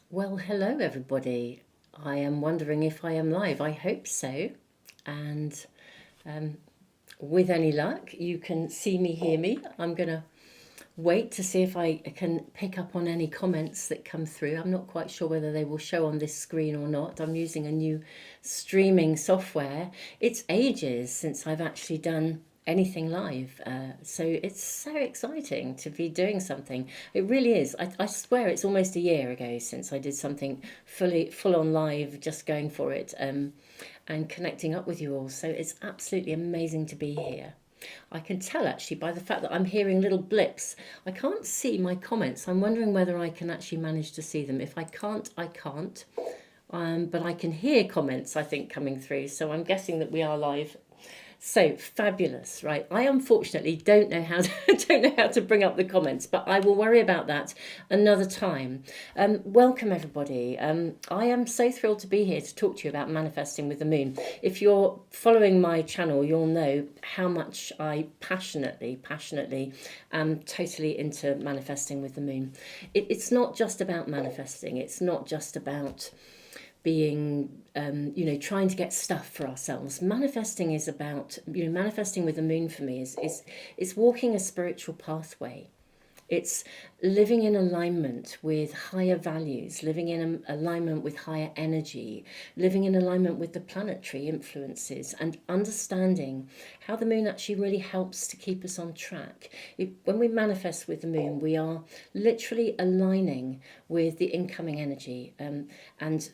Well, hello everybody. I am wondering if I am live. I hope so. And um, with any luck, you can see me, hear me. I'm going to wait to see if I can pick up on any comments that come through. I'm not quite sure whether they will show on this screen or not. I'm using a new streaming software. It's ages since I've actually done anything live. So it's so exciting to be doing something. It really is. I swear it's almost a year ago since I did something full on live, just going for it and connecting up with you all. So it's absolutely amazing to be here. I can tell actually by the fact that I'm hearing little blips. I can't see my comments. I'm wondering whether I can actually manage to see them. If I can't, I can't. But I can hear comments, I think, coming through. So I'm guessing that we are live. So fabulous, right? I unfortunately don't know how to, don't know how to bring up the comments, but I will worry about that another time. Welcome everybody. I am so thrilled to be here to talk to you about manifesting with the moon. If you're following my channel, you'll know how much I passionately am totally into manifesting with the moon. It's not just about manifesting. It's not just about being trying to get stuff for ourselves. Manifesting is about, manifesting with the moon for me is walking a spiritual pathway. It's living in alignment with higher values, living in alignment with higher energy, living in alignment with the planetary influences, and understanding how the moon actually really helps to keep us on track. When we manifest with the moon, we are literally aligning with the incoming energy, and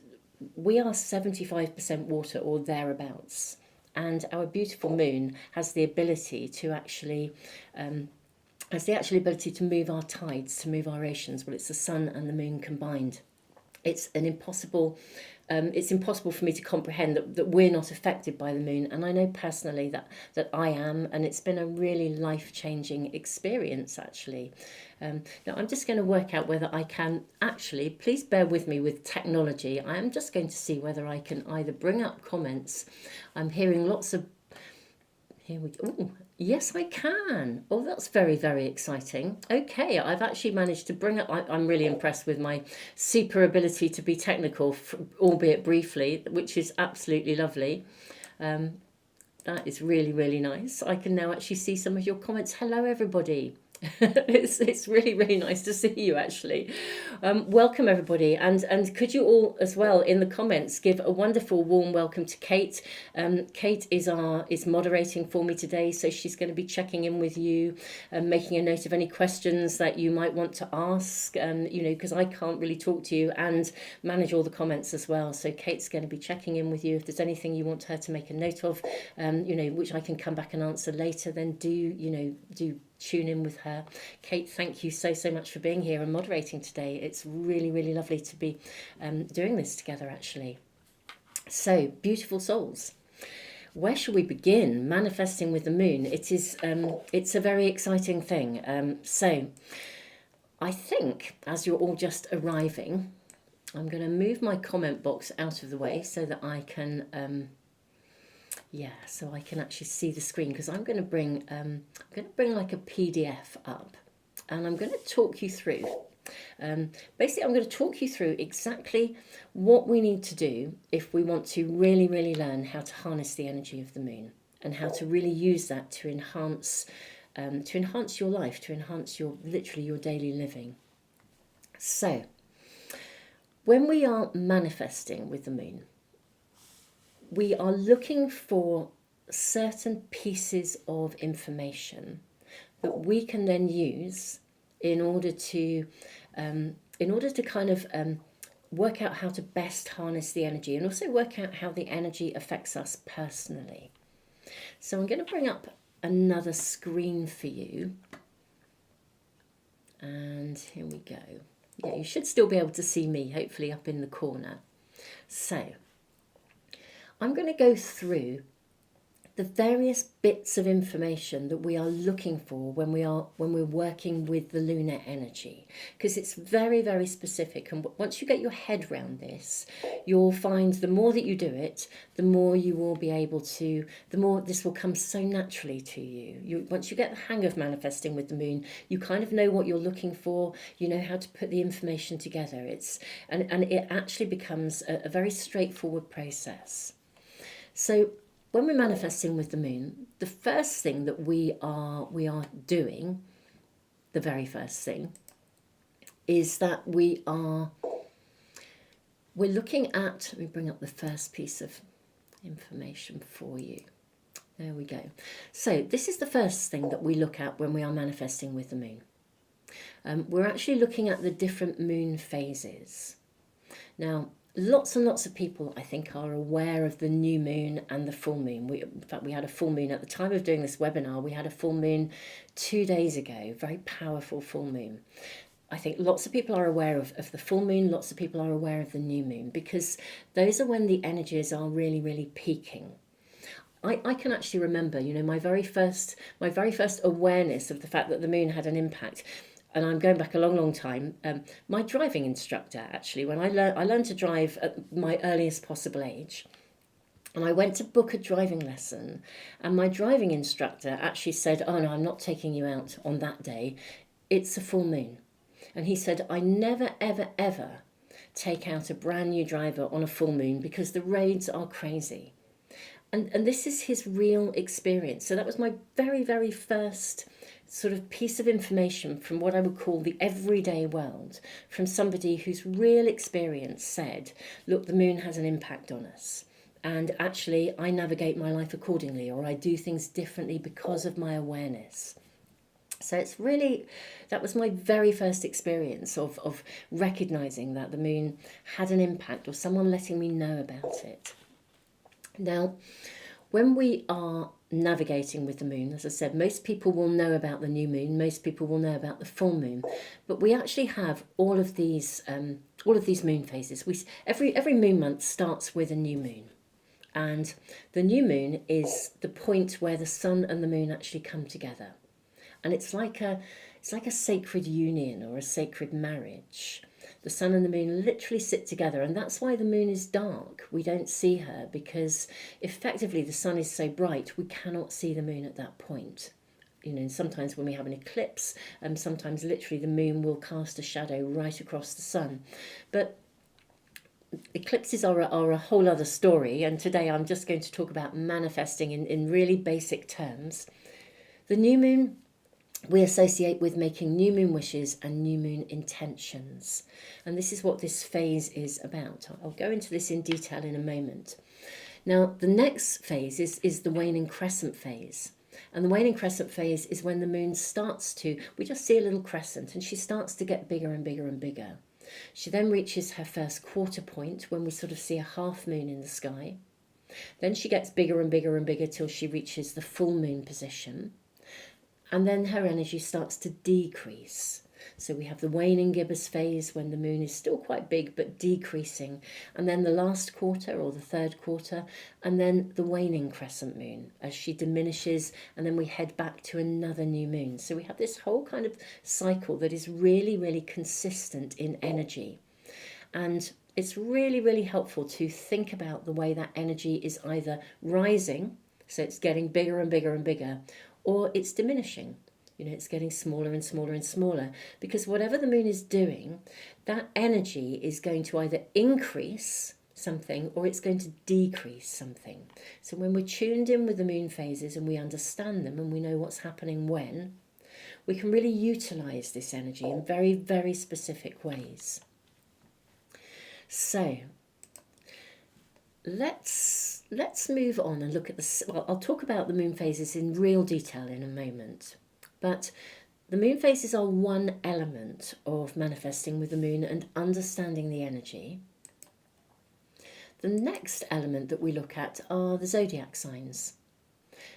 we are 75% water or thereabouts. And our beautiful moon has the ability to actually move our tides, to move our oceans. Well, it's the sun and the moon combined. It's impossible for me to comprehend that we're not affected by the moon, and I know personally that I am, and it's been a really life-changing experience actually. Now I'm just going to work out whether I can actually, please bear with me with technology. I am just going to see whether I can either bring up comments. I'm hearing lots of, here we go. Ooh, yes, I can. Oh, that's very, very exciting. Okay, I've actually managed to bring up. I'm really impressed with my super ability to be technical, albeit briefly, which is absolutely lovely. That is really, really nice. I can now actually see some of your comments. Hello, everybody. It's really, really nice to see you actually. Welcome everybody, and could you all as well in the comments give a wonderful warm welcome to Kate. Kate is moderating for me today, so she's going to be checking in with you and making a note of any questions that you might want to ask, because I can't really talk to you and manage all the comments as well. So Kate's going to be checking in with you. If there's anything you want her to make a note of, which I can come back and answer later, then do tune in with her. Kate, thank you so much for being here and moderating today. It's really, really lovely to be doing this together actually. So, beautiful souls, where shall we begin manifesting with the moon? It's a very exciting thing. So I think as you're all just arriving, I'm going to move my comment box out of the way so that I can so I can actually see the screen, because I'm going to bring like a PDF up, and I'm going to talk you through. Basically, I'm going to talk you through exactly what we need to do if we want to really, really learn how to harness the energy of the moon, and how to really use that to enhance your life, to enhance your daily living. So, when we are manifesting with the moon, we are looking for certain pieces of information that we can then use in order to kind of work out how to best harness the energy, and also work out how the energy affects us personally. So I'm going to bring up another screen for you, and here we go. Yeah, you should still be able to see me, hopefully up in the corner. So I'm going to go through the various bits of information that we are looking for when we're working with the lunar energy, because it's very, very specific. And once you get your head around this, you'll find the more that you do it, the more you will be able to, the more this will come so naturally to you. Once you get the hang of manifesting with the moon, you kind of know what you're looking for, you know how to put the information together. And it actually becomes a very straightforward process. So when we're manifesting with the moon, the first thing that we are doing, the very first thing, is that we're looking at, let me bring up the first piece of information for you. There we go. So this is the first thing that we look at when we are manifesting with the moon. We're actually looking at the different moon phases. Now, lots and lots of people, I think, are aware of the new moon and the full moon. In fact, we had a full moon at the time of doing this webinar. We had a full moon 2 days ago, very powerful full moon. I think lots of people are aware of the full moon, lots of people are aware of the new moon, because those are when the energies are really, really peaking. I can actually remember, you know, my very first awareness of the fact that the moon had an impact. And I'm going back a long, long time. My driving instructor, actually, when I learned to drive at my earliest possible age, and I went to book a driving lesson, and my driving instructor actually said, "Oh no, I'm not taking you out on that day. It's a full moon." And he said, "I never, ever, ever take out a brand new driver on a full moon because the roads are crazy." And this is his real experience. So that was my very, very first sort of piece of information from what I would call the everyday world, from somebody whose real experience said, look, the moon has an impact on us. And actually, I navigate my life accordingly, or I do things differently because of my awareness. So it's really, that was my very first experience of recognizing that the moon had an impact, or someone letting me know about it. Now, when we are navigating with the moon, as I said, most people will know about the new moon, most people will know about the full moon, but we actually have all of these moon phases. Every moon month starts with a new moon, and the new moon is the point where the sun and the moon actually come together, and it's like a sacred union or a sacred marriage. The sun and the moon literally sit together, and that's why the moon is dark. We don't see her because effectively the sun is so bright we cannot see the moon at that point. You know, sometimes when we have an eclipse, sometimes literally the moon will cast a shadow right across the sun. But eclipses are a whole other story, and today I'm just going to talk about manifesting in really basic terms. The new moon we associate with making new moon wishes and new moon intentions. And this is what this phase is about. I'll go into this in detail in a moment. Now, the next phase is the waning crescent phase. And the waning crescent phase is when the moon starts to, we just see a little crescent, and she starts to get bigger and bigger and bigger. She then reaches her first quarter point when we sort of see a half moon in the sky. Then she gets bigger and bigger and bigger till she reaches the full moon position. And then her energy starts to decrease. So we have the waning Gibbers phase when the moon is still quite big but decreasing. And then the last quarter or the third quarter. And then the waning crescent moon as she diminishes. And then we head back to another new moon. So we have this whole kind of cycle that is really, really consistent in energy. And it's really, really helpful to think about the way that energy is either rising, so it's getting bigger and bigger and bigger, or it's diminishing. You know, it's getting smaller and smaller and smaller, because whatever the moon is doing, that energy is going to either increase something or it's going to decrease something. So when we're tuned in with the moon phases and we understand them and we know what's happening when, we can really utilize this energy in very, very specific ways. So let's move on and look at well, I'll talk about the moon phases in real detail in a moment, but the moon phases are one element of manifesting with the moon and understanding the energy. The next element that we look at are the zodiac signs.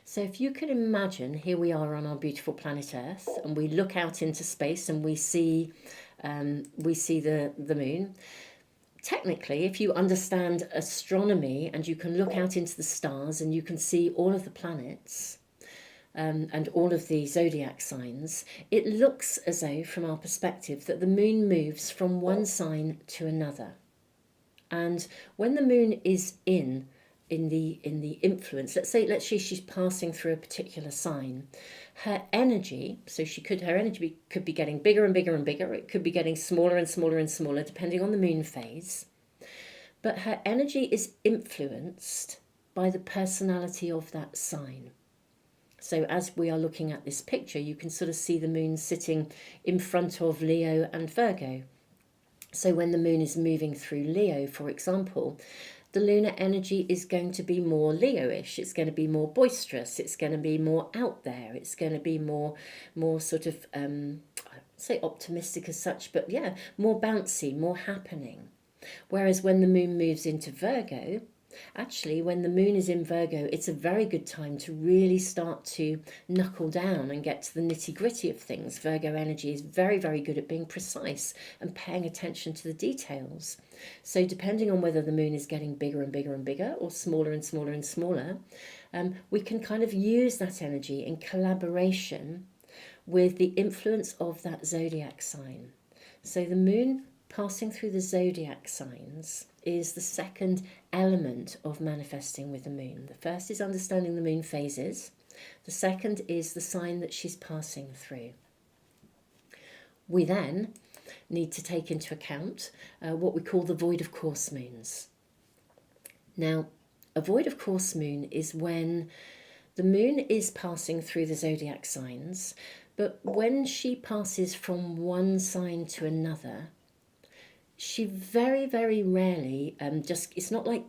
So if you can imagine, here we are on our beautiful planet Earth, and we look out into space and we see the moon. technically, if you understand astronomy and you can look out into the stars and you can see all of the planets, and all of the zodiac signs, it looks as though, from our perspective, that the moon moves from one sign to another. And when the moon is in the influence, let's say she's passing through a particular sign, her energy, her energy could be getting bigger and bigger and bigger. It could be getting smaller and smaller and smaller, depending on the moon phase. But her energy is influenced by the personality of that sign. So as we are looking at this picture, you can sort of see the moon sitting in front of Leo and Virgo. So when the moon is moving through Leo, for example, the lunar energy is going to be more Leo-ish. It's going to be more boisterous. It's going to be more out there. It's going to be more sort of, I wouldn't say optimistic as such, but yeah, more bouncy, more happening. Whereas when the moon moves into Virgo, actually, when the moon is in Virgo, it's a very good time to really start to knuckle down and get to the nitty-gritty of things. Virgo energy is very, very good at being precise and paying attention to the details. So depending on whether the moon is getting bigger and bigger and bigger or smaller and smaller and smaller, we can kind of use that energy in collaboration with the influence of that zodiac sign. So the moon passing through the zodiac signs is the second element of manifesting with the moon. The first is understanding the moon phases. The second is the sign that she's passing through. We then need to take into account what we call the void of course moons. Now, a void of course moon is when the moon is passing through the zodiac signs, but when she passes from one sign to another, she very, very rarely it's not like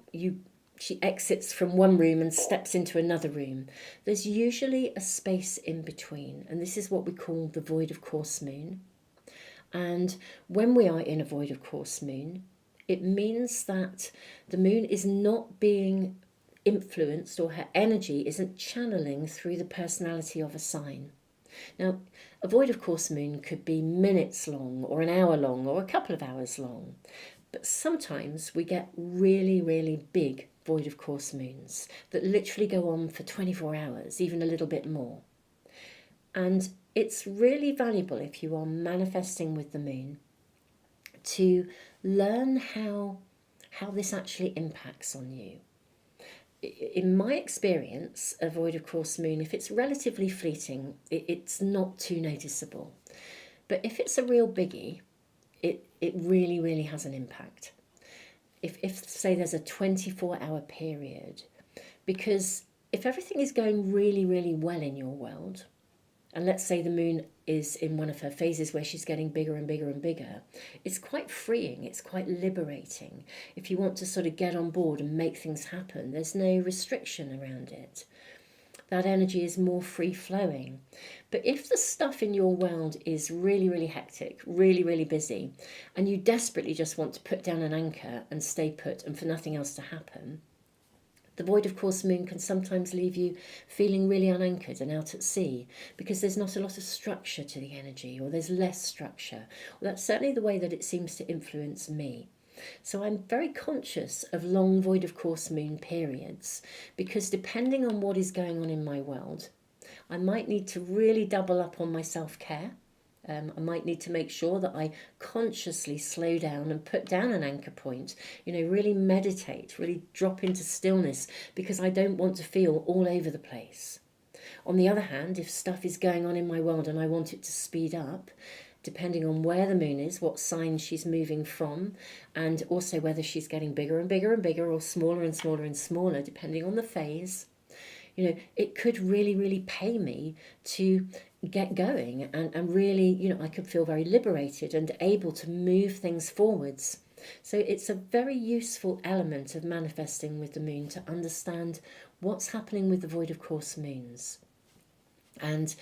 she exits from one room and steps into another room. There's usually a space in between, and this is what we call the void of course moon. And when we are in a void of course moon, it means that the moon is not being influenced, or her energy isn't channeling through the personality of a sign. Now, a void of course moon could be minutes long or an hour long or a couple of hours long. But sometimes we get really, really big void of course moons that literally go on for 24 hours, even a little bit more. And it's really valuable, if you are manifesting with the moon, to learn how this actually impacts on you. In my experience, a void of course moon, if it's relatively fleeting, it's not too noticeable. But if it's a real biggie, it really, really has an impact. If say there's a 24-hour period, because if everything is going really, really well in your world, and let's say the moon is in one of her phases where she's getting bigger and bigger and bigger, it's quite freeing, it's quite liberating. If you want to sort of get on board and make things happen, there's no restriction around it. That energy is more free-flowing. But if the stuff in your world is really, really hectic, really, really busy, and you desperately just want to put down an anchor and stay put and for nothing else to happen, the void of course moon can sometimes leave you feeling really unanchored and out at sea because there's not a lot of structure to the energy, or there's less structure. Well, that's certainly the way that it seems to influence me. So I'm very conscious of long void of course moon periods, because depending on what is going on in my world, I might need to really double up on my self-care. I might need to make sure that I consciously slow down and put down an anchor point, really meditate, really drop into stillness, because I don't want to feel all over the place. On the other hand, if stuff is going on in my world and I want it to speed up, depending on where the moon is, what sign she's moving from, and also whether she's getting bigger and bigger and bigger or smaller and smaller and smaller, depending on the phase, it could really, really pay me to get going and really, I could feel very liberated and able to move things forwards. So it's a very useful element of manifesting with the moon to understand what's happening with the void of course moons. And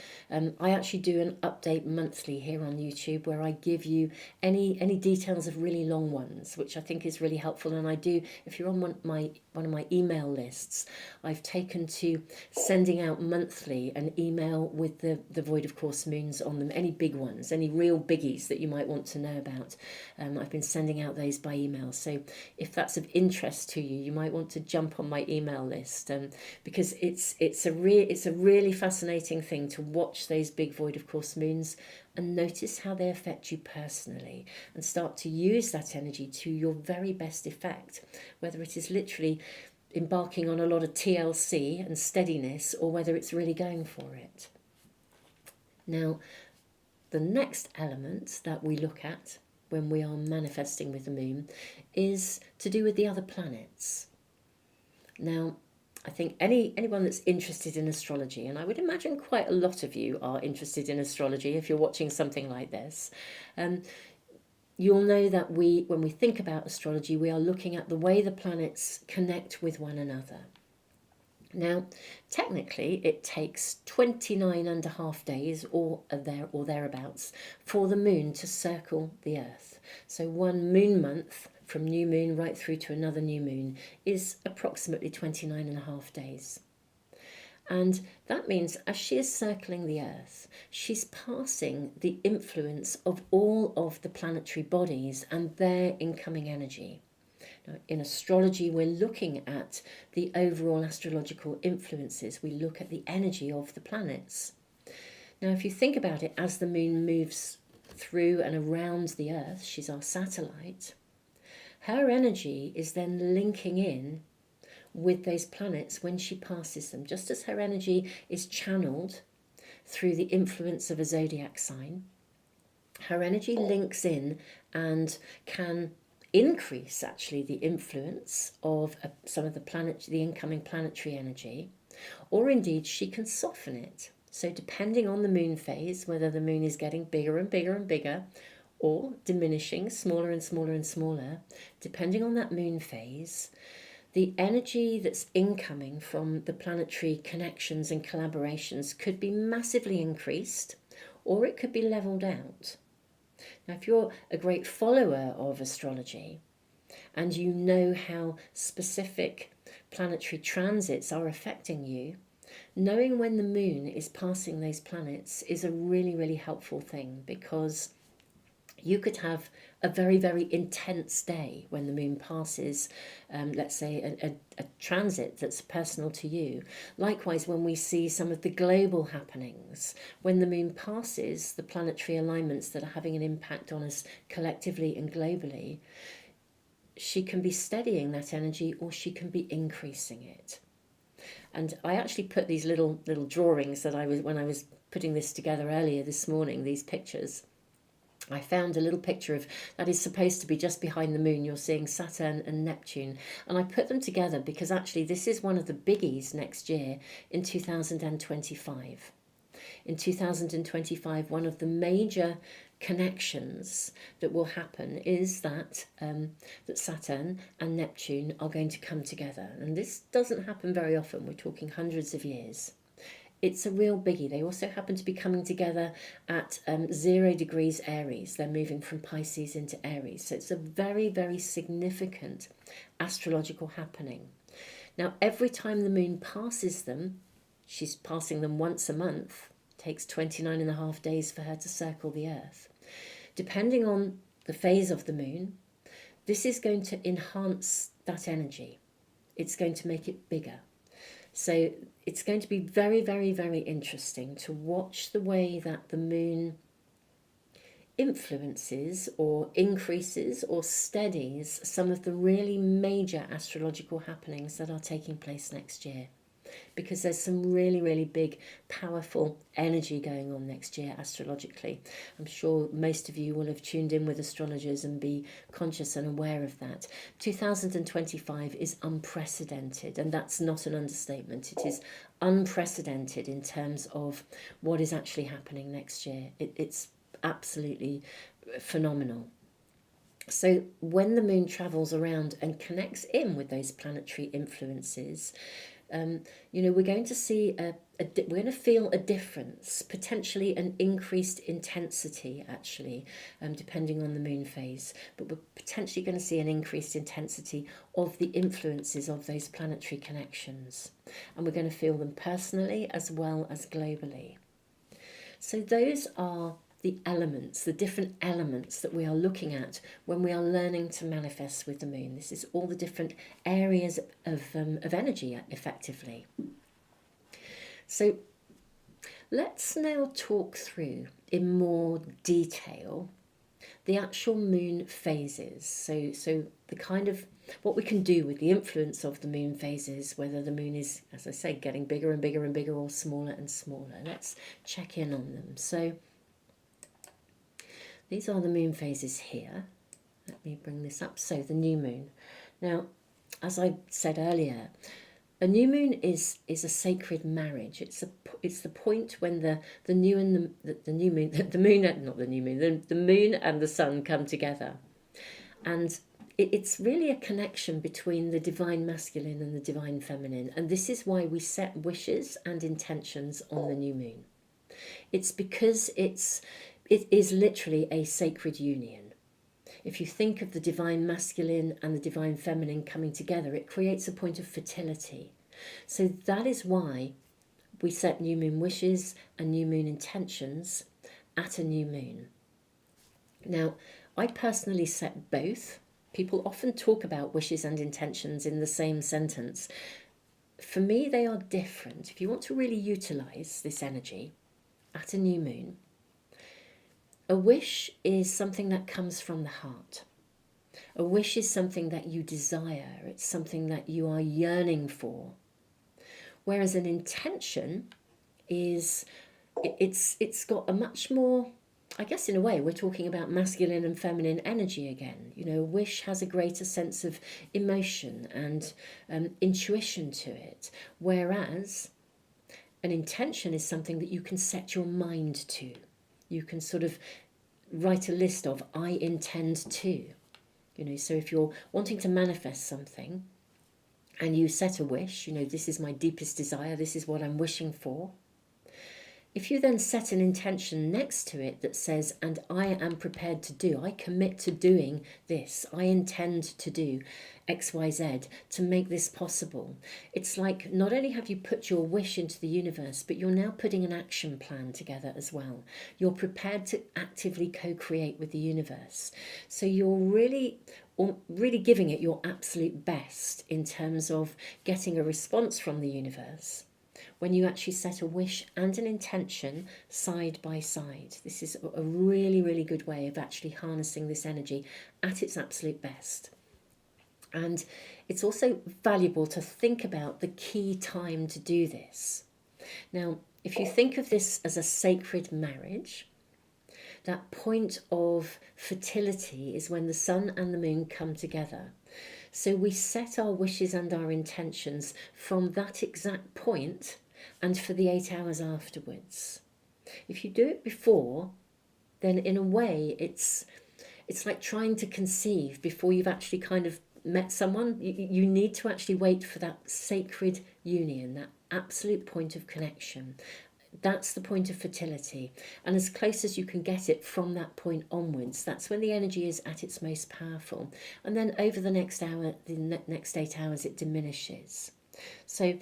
I actually do an update monthly here on YouTube where I give you any details of really long ones, which I think is really helpful. And I do, if you're on one of my email lists, I've taken to sending out monthly an email with the void of course moons on them, any big ones, any real biggies that you might want to know about. I've been sending out those by email. So if that's of interest to you, you might want to jump on my email list, because it's a really fascinating thing to watch those big void of course moons and notice how they affect you personally, and start to use that energy to your very best effect, whether it is literally embarking on a lot of TLC and steadiness, or whether it's really going for it. Now, the next element that we look at when we are manifesting with the moon is to do with the other planets. Now, I think anyone that's interested in astrology, and I would imagine quite a lot of you are interested in astrology if you're watching something like this, you'll know that when we think about astrology, we are looking at the way the planets connect with one another. Now, technically, it takes 29.5 days or thereabouts for the moon to circle the Earth. So one moon month, from new moon right through to another new moon, is approximately 29.5 days. And that means as she is circling the Earth, she's passing the influence of all of the planetary bodies and their incoming energy. Now, in astrology, we're looking at the overall astrological influences. We look at the energy of the planets. Now, if you think about it, as the moon moves through and around the Earth, she's our satellite, her energy is then linking in with those planets when she passes them, just as her energy is channeled through the influence of a zodiac sign. Her energy links in and can increase actually the influence of some of the incoming planetary energy, or indeed she can soften it. So depending on the moon phase, whether the moon is getting bigger and bigger and bigger, or diminishing, smaller and smaller and smaller, depending on that moon phase, the energy that's incoming from the planetary connections and collaborations could be massively increased, or it could be leveled out. Now, if you're a great follower of astrology and you know how specific planetary transits are affecting you, knowing when the moon is passing those planets is a really, really helpful thing, because you could have a very, very intense day when the moon passes, let's say, a transit that's personal to you. Likewise, when we see some of the global happenings, when the moon passes the planetary alignments that are having an impact on us collectively and globally, she can be steadying that energy or she can be increasing it. And I actually put these little drawings that when I was putting this together earlier this morning, these pictures. I found a little picture of that is supposed to be just behind the moon. You're seeing Saturn and Neptune, and I put them together because actually this is one of the biggies next year in 2025. In 2025, one of the major connections that will happen is that that Saturn and Neptune are going to come together, and this doesn't happen very often. We're talking hundreds of years. It's a real biggie. They also happen to be coming together at 0 degrees Aries. They're moving from Pisces into Aries. So it's a very, very significant astrological happening. Now, every time the moon passes them, she's passing them once a month. It takes 29.5 days for her to circle the Earth. Depending on the phase of the moon, this is going to enhance that energy. It's going to make it bigger. So it's going to be very, very, very interesting to watch the way that the moon influences or increases or steadies some of the really major astrological happenings that are taking place next year. Because there's some really, really big, powerful energy going on next year astrologically. I'm sure most of you will have tuned in with astrologers and be conscious and aware of that. 2025 is unprecedented, and that's not an understatement. It is unprecedented in terms of what is actually happening next year. It's absolutely phenomenal. So when the moon travels around and connects in with those planetary influences, we're going to see we're going to feel a difference, potentially an increased intensity actually, depending on the moon phase. But we're potentially going to see an increased intensity of the influences of those planetary connections. And we're going to feel them personally as well as globally. So those are the elements, the different elements that we are looking at when we are learning to manifest with the moon. This is all the different areas of energy, effectively. So let's now talk through in more detail the actual moon phases. So the kind of what we can do with the influence of the moon phases, whether the moon is, as I say, getting bigger and bigger and bigger or smaller and smaller. Let's check in on them. So these are the moon phases here. Let me bring this up. So the new moon. Now, as I said earlier, a new moon is a sacred marriage. It's the point when the new and the new moon, the moon, not the new moon, the moon and the sun come together, and it's really a connection between the divine masculine and the divine feminine. And this is why we set wishes and intentions on the new moon. It's because it is literally a sacred union. If you think of the divine masculine and the divine feminine coming together, it creates a point of fertility. So that is why we set new moon wishes and new moon intentions at a new moon. Now, I personally set both. People often talk about wishes and intentions in the same sentence. For me, they are different. If you want to really utilize this energy at a new moon, a wish is something that comes from the heart. A wish is something that you desire. It's something that you are yearning for. Whereas an intention is, it's got a much more, I guess in a way, we're talking about masculine and feminine energy again. You know, a wish has a greater sense of emotion and intuition to it. Whereas an intention is something that you can set your mind to. You can sort of write a list of, I intend to. You know, so if you're wanting to manifest something and you set a wish, you know, this is my deepest desire, this is what I'm wishing for. If you then set an intention next to it that says, and I am prepared to do, I commit to doing this, I intend to do X, Y, Z to make this possible. It's like not only have you put your wish into the universe, but you're now putting an action plan together as well. You're prepared to actively co-create with the universe. So you're really giving it your absolute best in terms of getting a response from the universe when you actually set a wish and an intention side by side. This is a really, really good way of actually harnessing this energy at its absolute best. And it's also valuable to think about the key time to do this. Now, if you think of this as a sacred marriage, that point of fertility is when the sun and the moon come together. So we set our wishes and our intentions from that exact point and for the 8 hours afterwards. If you do it before, then in a way it's like trying to conceive before you've actually kind of met someone. You need to actually wait for that sacred union, that absolute point of connection. That's the point of fertility. And as close as you can get it from that point onwards, that's when the energy is at its most powerful. And then over the next hour, the next 8 hours, it diminishes. So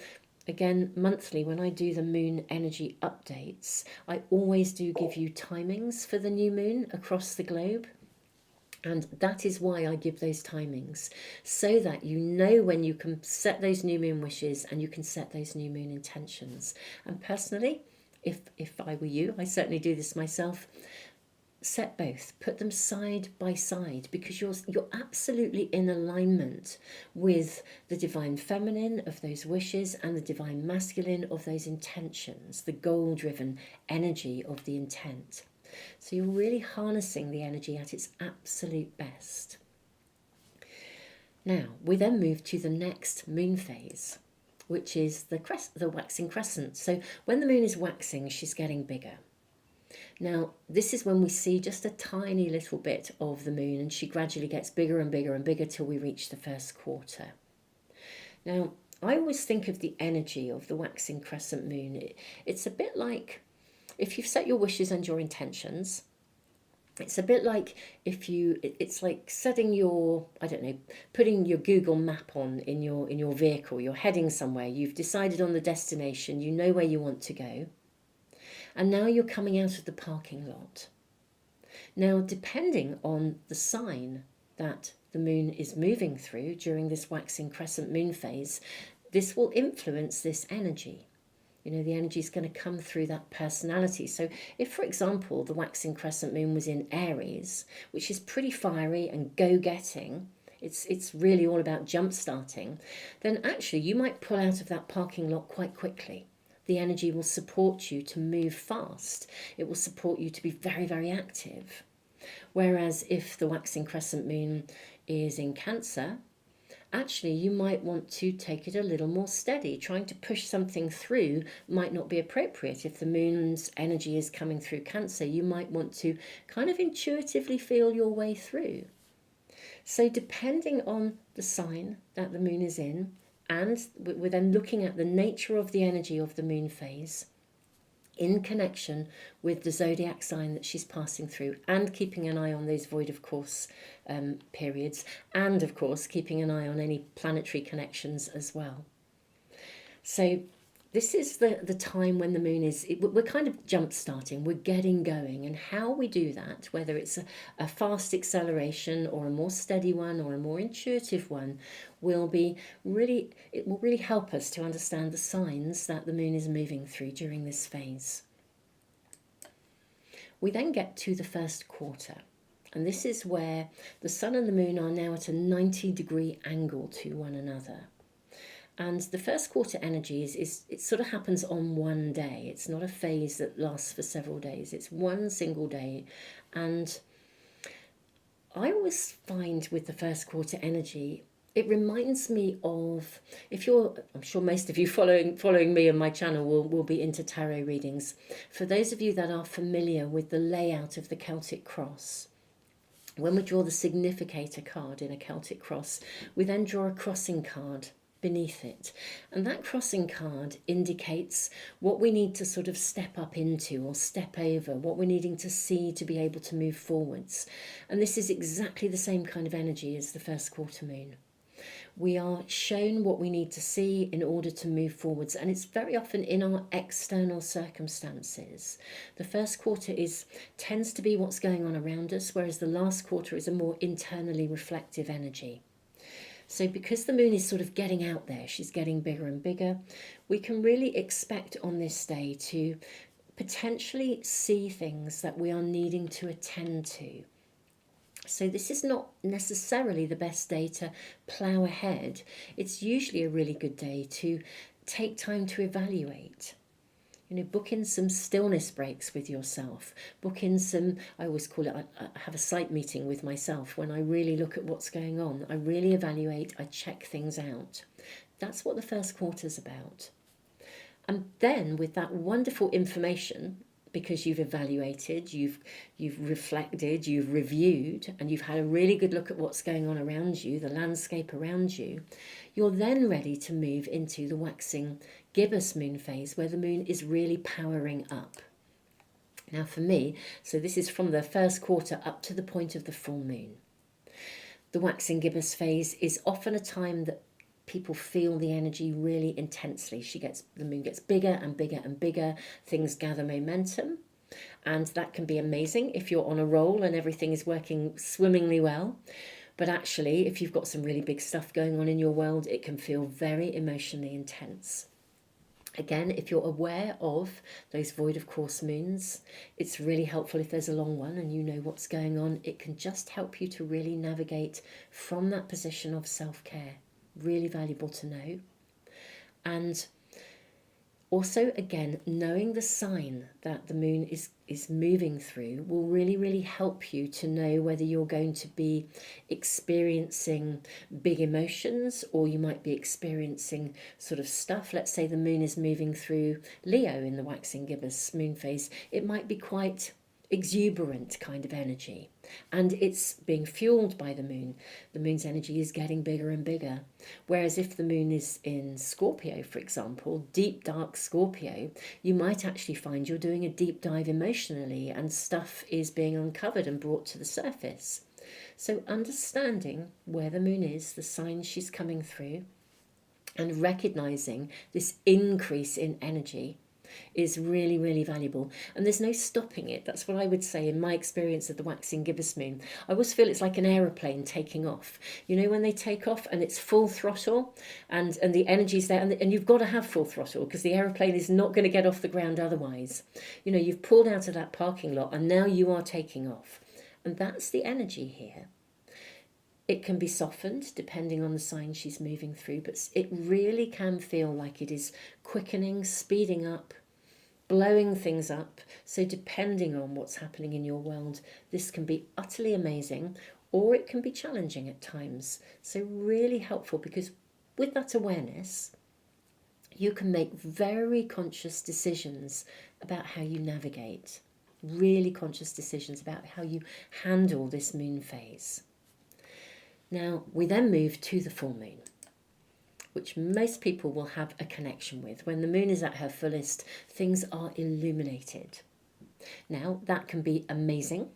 again, monthly, when I do the moon energy updates, I always do give you timings for the new moon across the globe. And that is why I give those timings, so that you know when you can set those new moon wishes and you can set those new moon intentions. And personally, if I were you, I certainly do this myself, set both, put them side by side, because you're absolutely in alignment with the divine feminine of those wishes and the divine masculine of those intentions, the goal-driven energy of the intent. So you're really harnessing the energy at its absolute best. Now, we then move to the next moon phase, which is the waxing crescent. So when the moon is waxing, she's getting bigger. Now, this is when we see just a tiny little bit of the moon, and she gradually gets bigger and bigger and bigger till we reach the first quarter. Now, I always think of the energy of the waxing crescent moon. It's a bit like if you've set your wishes and your intentions. It's a bit like it's like setting your, I don't know, putting your Google map on in your vehicle. You're heading somewhere, you've decided on the destination, you know where you want to go, and now you're coming out of the parking lot. Now, depending on the sign that the moon is moving through during this waxing crescent moon phase, this will influence this energy. You know, the energy is going to come through that personality. So if, for example, the waxing crescent moon was in Aries, which is pretty fiery and go-getting, it's really all about jump-starting, then actually you might pull out of that parking lot quite quickly. The energy will support you to move fast. It will support you to be very, very active. Whereas if the waxing crescent moon is in Cancer, actually you might want to take it a little more steady. Trying to push something through might not be appropriate. If the moon's energy is coming through Cancer, you might want to kind of intuitively feel your way through. So depending on the sign that the moon is in, and we're then looking at the nature of the energy of the moon phase in connection with the zodiac sign that she's passing through, and keeping an eye on those void of course periods, and of course keeping an eye on any planetary connections as well. So this is the time when the moon is, we're kind of jump starting, we're getting going, and how we do that, whether it's a fast acceleration or a more steady one or a more intuitive one, will really help us to understand the signs that the moon is moving through during this phase. We then get to the first quarter, and this is where the sun and the moon are now at a 90-degree angle to one another. And the first quarter energy it sort of happens on one day. It's not a phase that lasts for several days. It's one single day. And I always find with the first quarter energy, it reminds me of, I'm sure most of you following me on my channel will be into tarot readings. For those of you that are familiar with the layout of the Celtic cross, when we draw the significator card in a Celtic cross, we then draw a crossing card beneath it, and that crossing card indicates what we need to sort of step up into or step over, what we're needing to see to be able to move forwards. And this is exactly the same kind of energy as the first quarter moon. We are shown what we need to see in order to move forwards, and it's very often in our external circumstances. The first quarter tends to be what's going on around us, whereas the last quarter is a more internally reflective energy. So because the moon is sort of getting out there, she's getting bigger and bigger, we can really expect on this day to potentially see things that we are needing to attend to. So this is not necessarily the best day to plough ahead. It's usually a really good day to take time to evaluate. You know, book in some stillness breaks with yourself. Book in some, I always call it, I have a sight meeting with myself when I really look at what's going on. I really evaluate, I check things out. That's what the first quarter's about. And then with that wonderful information, because you've evaluated, you've reflected, you've reviewed, and you've had a really good look at what's going on around you, the landscape around you, you're then ready to move into the waxing gibbous moon phase, where the moon is really powering up. Now for me, so this is from the first quarter up to the point of the full moon. The waxing gibbous phase is often a time that people feel the energy really intensely. The moon gets bigger and bigger and bigger, things gather momentum, and that can be amazing if you're on a roll and everything is working swimmingly well. But actually, if you've got some really big stuff going on in your world, it can feel very emotionally intense. Again, if you're aware of those void of course moons, it's really helpful if there's a long one and you know what's going on. It can just help you to really navigate from that position of self-care. Really valuable to know. And also, again, knowing the sign that the moon is moving through will really, really help you to know whether you're going to be experiencing big emotions or you might be experiencing sort of stuff. Let's say the moon is moving through Leo in the waxing gibbous moon phase. It might be quite exuberant kind of energy, and it's being fueled by the moon. The moon's energy is getting bigger and bigger. Whereas if the moon is in Scorpio, for example, deep dark Scorpio, you might actually find you're doing a deep dive emotionally and stuff is being uncovered and brought to the surface. So understanding where the moon is, the signs she's coming through, and recognizing this increase in energy is really, really valuable. And there's no stopping it. That's what I would say in my experience of the waxing gibbous moon. I always feel it's like an aeroplane taking off. You know, when they take off and it's full throttle and the energy's there, and you've got to have full throttle because the aeroplane is not going to get off the ground otherwise. You know, you've pulled out of that parking lot and now you are taking off. And that's the energy here. It can be softened depending on the sign she's moving through, but it really can feel like it is quickening, speeding up, blowing things up. So depending on what's happening in your world, this can be utterly amazing or it can be challenging at times. So really helpful, because with that awareness, you can make very conscious decisions about how you navigate, really conscious decisions about how you handle this moon phase. Now, we then move to the full moon, which most people will have a connection with. When the moon is at her fullest, things are illuminated. Now, that can be amazing,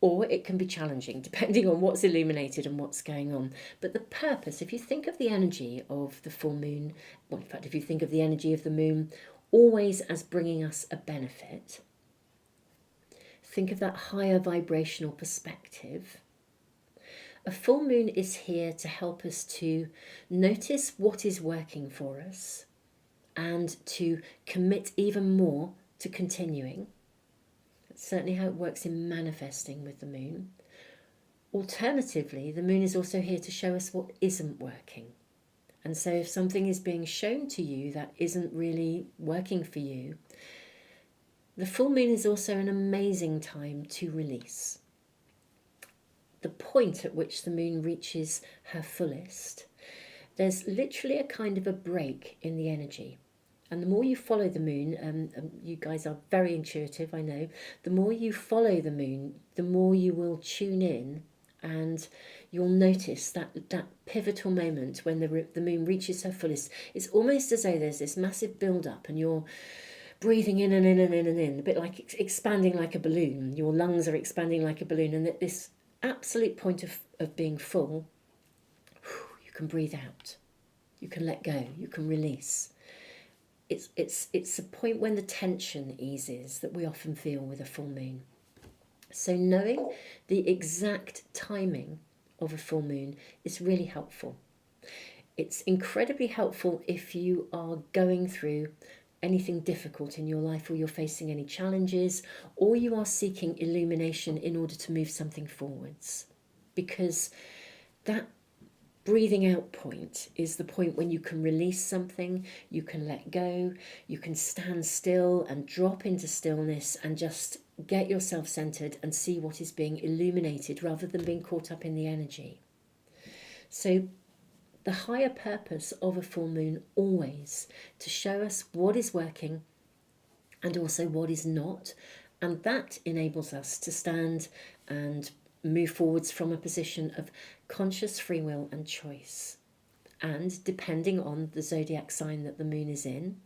or it can be challenging, depending on what's illuminated and what's going on. But the purpose, if you think of the energy of the full moon, well, in fact, if you think of the energy of the moon always as bringing us a benefit, think of that higher vibrational perspective. A full moon is here to help us to notice what is working for us and to commit even more to continuing. That's certainly how it works in manifesting with the moon. Alternatively, the moon is also here to show us what isn't working. And so if something is being shown to you that isn't really working for you, the full moon is also an amazing time to release. The point at which the moon reaches her fullest, there's literally a kind of a break in the energy. And the more you follow the moon, you guys are very intuitive, I know, the more you follow the moon, the more you will tune in and you'll notice that pivotal moment when the moon reaches her fullest. It's almost as though there's this massive build-up and you're breathing in and in and in and in, a bit like expanding like a balloon. Your lungs are expanding like a balloon, and at this absolute point of being full, you can breathe out, you can let go, you can release. It's a point when the tension eases that we often feel with a full moon. So knowing the exact timing of a full moon is really helpful. It's incredibly helpful if you are going through anything difficult in your life, or you're facing any challenges, or you are seeking illumination in order to move something forwards. Because that breathing out point is the point when you can release something, you can let go, you can stand still and drop into stillness and just get yourself centered and see what is being illuminated rather than being caught up in the energy. So the higher purpose of a full moon always to show us what is working and also what is not, and that enables us to stand and move forwards from a position of conscious free will and choice. And depending on the zodiac sign that the moon is in,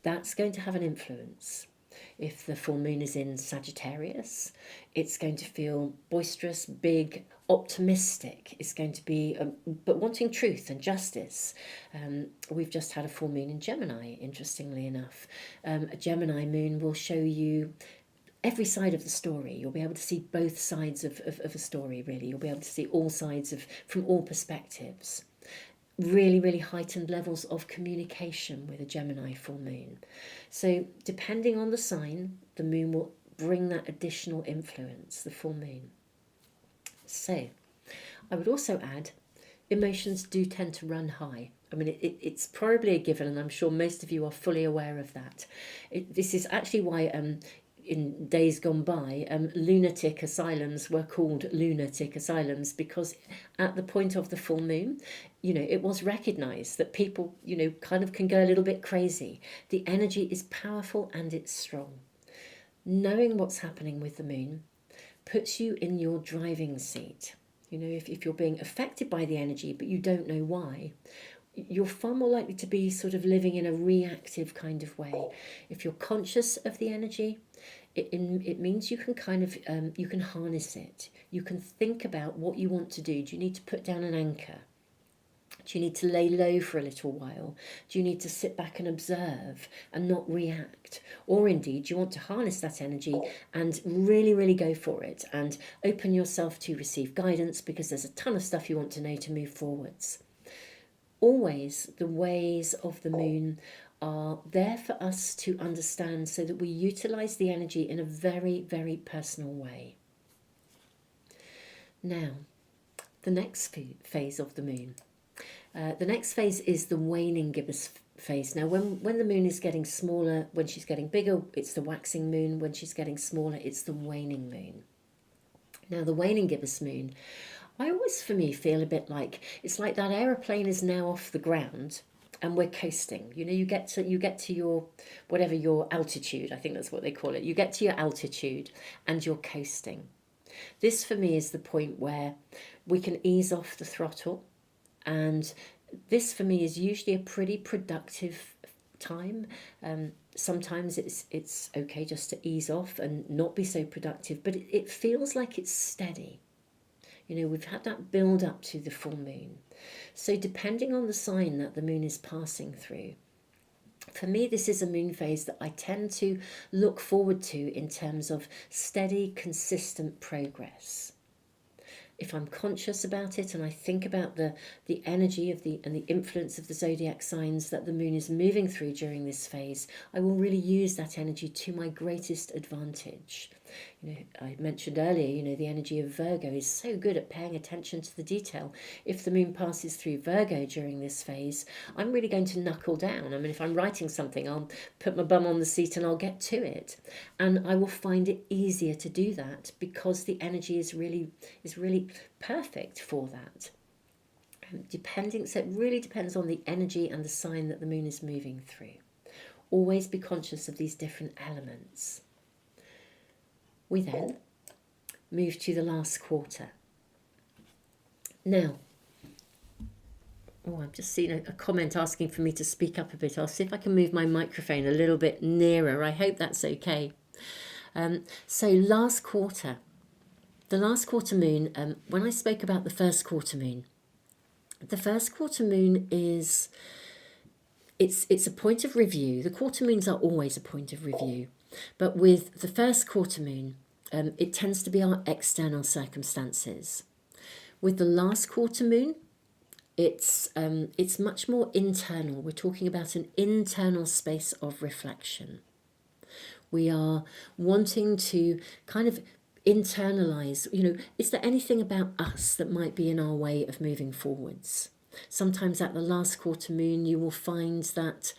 that's going to have an influence. If the full moon is in Sagittarius, it's going to feel boisterous, big, optimistic. It's going to be, but wanting truth and justice. We've just had a full moon in Gemini, interestingly enough. A Gemini moon will show you every side of the story. You'll be able to see both sides of a story, really. You'll be able to see all sides from all perspectives. Really, really heightened levels of communication with a Gemini full moon. So depending on the sign, the moon will bring that additional influence, the full moon. So I would also add, emotions do tend to run high. I mean, it's probably a given, and I'm sure most of you are fully aware of that. This is actually why in days gone by, lunatic asylums were called lunatic asylums, because at the point of the full moon, it was recognised that people, kind of can go a little bit crazy. The energy is powerful and it's strong. Knowing what's happening with the moon puts you in your driving seat. You know, if you're being affected by the energy but you don't know why, you're far more likely to be sort of living in a reactive kind of way. If you're conscious of the energy, it means you can kind of you can harness it. You can think about what you want to do. Do you need to put down an anchor? Do you need to lay low for a little while? Do you need to sit back and observe and not react? Or indeed, do you want to harness that energy and really, really go for it and open yourself to receive guidance, because there's a ton of stuff you want to know to move forwards. Always the ways of the moon are there for us to understand, so that we utilize the energy in a very, very personal way. Now, the next phase of the moon. The next phase is the waning gibbous phase. Now, when the moon is getting smaller, when she's getting bigger, it's the waxing moon. When she's getting smaller, it's the waning moon. Now, the waning gibbous moon, I always, for me, feel a bit like it's like that aeroplane is now off the ground and we're coasting. You know, you get to your whatever your altitude. I think that's what they call it. You get to your altitude and you're coasting. This, for me, is the point where we can ease off the throttle, and this, for me, is usually a pretty productive time. Sometimes it's okay just to ease off and not be so productive, but it feels like it's steady. You know, we've had that build up to the full moon. So depending on the sign that the moon is passing through, for me, this is a moon phase that I tend to look forward to in terms of steady, consistent progress. If I'm conscious about it and I think about the energy of and the influence of the zodiac signs that the moon is moving through during this phase, I will really use that energy to my greatest advantage. You know, I mentioned earlier, you know, the energy of Virgo is so good at paying attention to the detail. If the moon passes through Virgo during this phase, I'm really going to knuckle down. I mean, if I'm writing something, I'll put my bum on the seat and I'll get to it. And I will find it easier to do that because the energy is really perfect for that. So it really depends on the energy and the sign that the moon is moving through. Always be conscious of these different elements. We then move to the last quarter. Now, I've just seen a comment asking for me to speak up a bit. I'll see if I can move my microphone a little bit nearer. I hope that's okay. So last quarter, the last quarter moon, when I spoke about the first quarter moon is, it's a point of review. The quarter moons are always a point of review. But with the first quarter moon, it tends to be our external circumstances. With the last quarter moon, it's much more internal. We're talking about an internal space of reflection. We are wanting to kind of internalize, you know, is there anything about us that might be in our way of moving forwards? Sometimes at the last quarter moon, you will find that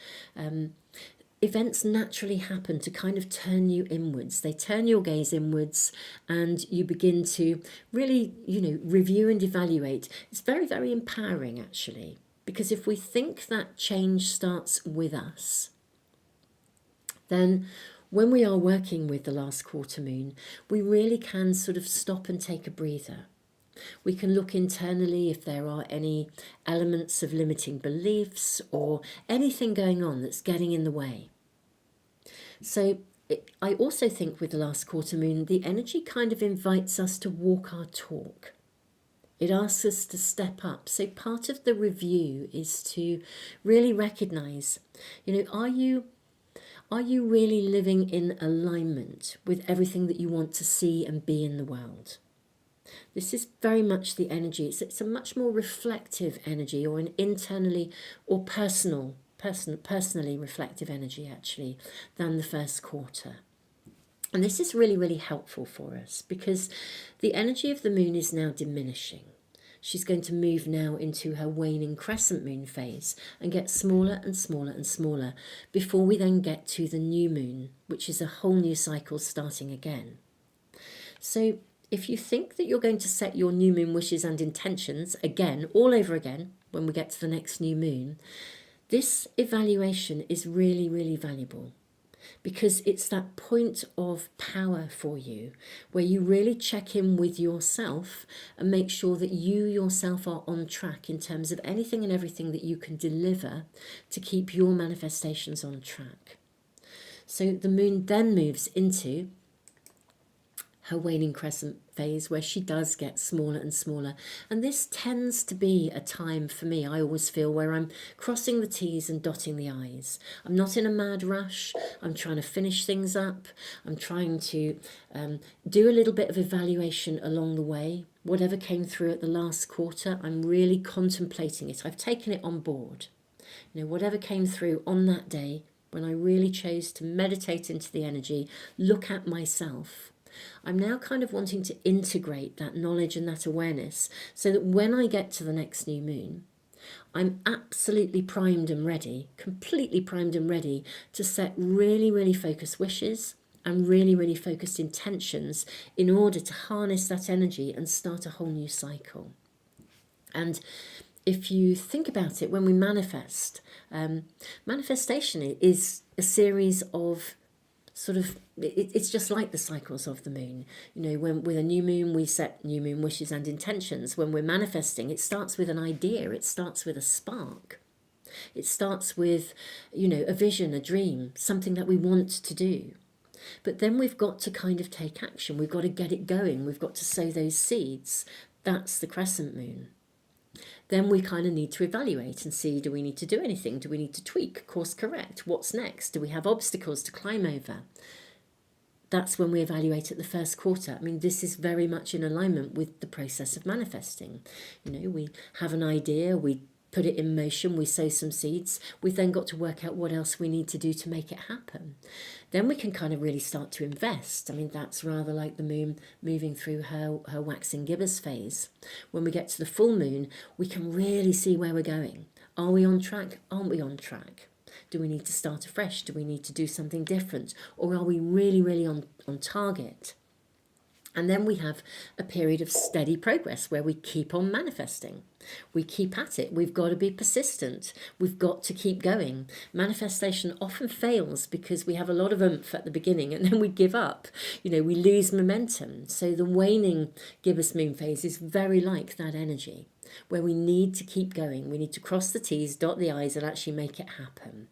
events naturally happen to kind of turn you inwards. They turn your gaze inwards and you begin to really, you know, review and evaluate. It's very, very empowering, actually, because if we think that change starts with us, then when we are working with the last quarter moon, we really can sort of stop and take a breather. We can look internally if there are any elements of limiting beliefs or anything going on that's getting in the way. So I also think with the last quarter moon, the energy kind of invites us to walk our talk. It asks us to step up. So part of the review is to really recognize, you know, are you really living in alignment with everything that you want to see and be in the world? This is very much the energy. It's a much more reflective energy, or an internally or personally reflective energy, actually, than the first quarter. And this is really, really helpful for us because the energy of the moon is now diminishing. She's going to move now into her waning crescent moon phase and get smaller and smaller and smaller before we then get to the new moon, which is a whole new cycle starting again. So if you think that you're going to set your new moon wishes and intentions again, all over again, when we get to the next new moon, this evaluation is really, really valuable. because it's that point of power for you where you really check in with yourself and make sure that you yourself are on track in terms of anything and everything that you can deliver to keep your manifestations on track. So the moon then moves into her waning crescent phase, where she does get smaller and smaller. And this tends to be a time for me, I always feel, where I'm crossing the T's and dotting the I's. I'm not in a mad rush. I'm trying to finish things up. I'm trying to do a little bit of evaluation along the way. Whatever came through at the last quarter, I'm really contemplating it. I've taken it on board. Whatever came through on that day, when I really chose to meditate into the energy, look at myself, I'm now kind of wanting to integrate that knowledge and that awareness so that when I get to the next new moon, I'm absolutely primed and ready, completely primed and ready to set really, really focused wishes and really, really focused intentions in order to harness that energy and start a whole new cycle. And if you think about it, when we manifest, manifestation is a series of it's just like the cycles of the moon. When with a new moon, we set new moon wishes and intentions. When we're manifesting, it starts with an idea. It starts with a spark. It starts with, a vision, a dream, something that we want to do. But then we've got to kind of take action. We've got to get it going. We've got to sow those seeds. That's the crescent moon. Then we kind of need to evaluate and see, do we need to do anything? Do we need to tweak, course correct? What's next? Do we have obstacles to climb over? That's when we evaluate at the first quarter. This is very much in alignment with the process of manifesting. We have an idea, we put it in motion, we sow some seeds. We've then got to work out what else we need to do to make it happen. Then we can kind of really start to invest. That's rather like the moon moving through her waxing Gibbers phase. When we get to the full moon, we can really see where we're going. Are we on track? Aren't we on track? Do we need to start afresh? Do we need to do something different? Or are we really, really on target? And then we have a period of steady progress where we keep on manifesting. We keep at it. We've got to be persistent. We've got to keep going. Manifestation often fails because we have a lot of oomph at the beginning and then we give up. We lose momentum. So the waning Gibbous moon phase is very like that energy where we need to keep going. We need to cross the T's, dot the I's, and actually make it happen.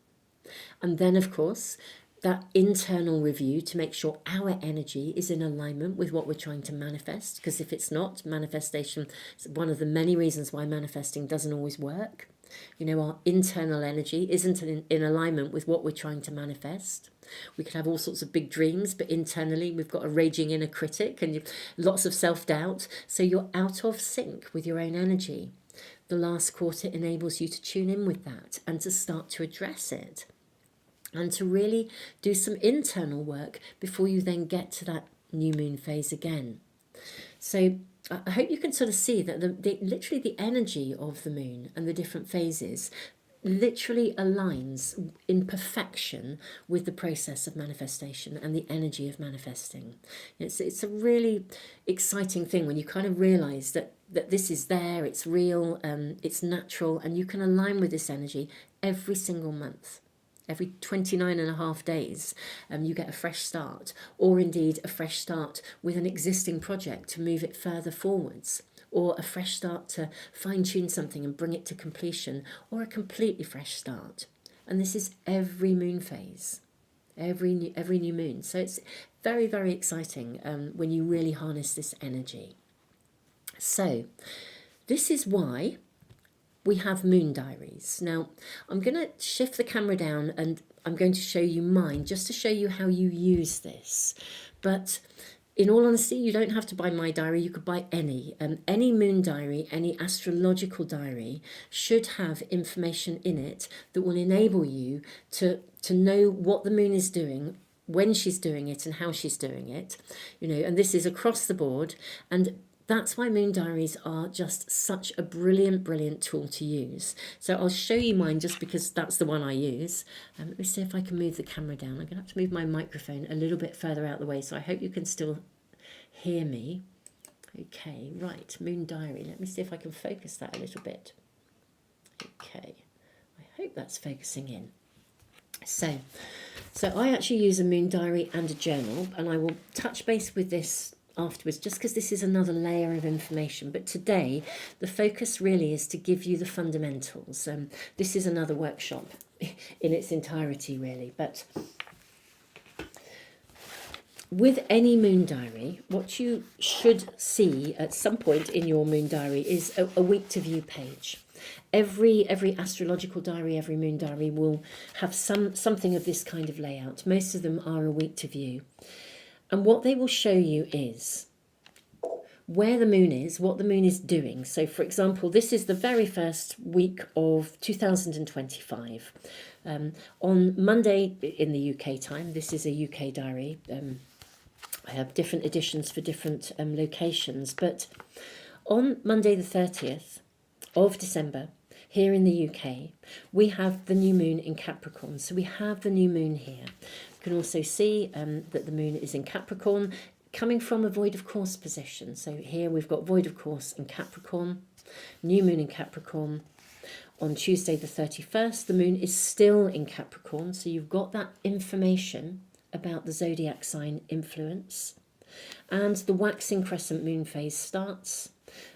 And then, of course, that internal review to make sure our energy is in alignment with what we're trying to manifest. Because if it's not, manifestation is one of the many reasons why manifesting doesn't always work. Our internal energy isn't in alignment with what we're trying to manifest. We could have all sorts of big dreams, but internally we've got a raging inner critic and lots of self-doubt. So you're out of sync with your own energy. The last quarter enables you to tune in with that and to start to address it. And to really do some internal work before you then get to that new moon phase again. So I hope you can sort of see that literally the energy of the moon and the different phases literally aligns in perfection with the process of manifestation and the energy of manifesting. It's a really exciting thing when you kind of realise that this is there, it's real, it's natural, and you can align with this energy every single month. Every 29 and a half days, you get a fresh start, or indeed a fresh start with an existing project to move it further forwards, or a fresh start to fine-tune something and bring it to completion, or a completely fresh start. And this is every moon phase, every new moon. So it's very, very exciting when you really harness this energy. So this is why we have moon diaries. Now, I'm going to shift the camera down and I'm going to show you mine just to show you how you use this. But in all honesty, you don't have to buy my diary. You could buy any moon diary, any astrological diary should have information in it that will enable you to know what the moon is doing, when she's doing it and how she's doing it. And this is across the board. And that's why moon diaries are just such a brilliant, brilliant tool to use. So I'll show you mine just because that's the one I use. Let me see if I can move the camera down. I'm going to have to move my microphone a little bit further out the way, so I hope you can still hear me. Okay, right, moon diary. Let me see if I can focus that a little bit. Okay, I hope that's focusing in. So So I actually use a moon diary and a journal, and I will touch base with this afterwards just because this is another layer of information. But today the focus really is to give you the fundamentals. This is another workshop in its entirety really, but with any moon diary, what you should see at some point in your moon diary is a week to view page. Every astrological diary, every moon diary will have something of this kind of layout. Most of them are a week to view. And what they will show you is where the moon is, what the moon is doing. So for example, this is the very first week of 2025. On Monday in the UK time, this is a UK diary. I have different editions for different locations, but on Monday the 30th of December, here in the UK, we have the new moon in Capricorn. So we have the new moon here. You can also see that the moon is in Capricorn, coming from a void of course position. So here we've got void of course in Capricorn, new moon in Capricorn. On Tuesday the 31st, the moon is still in Capricorn. So you've got that information about the zodiac sign influence. And the waxing crescent moon phase starts.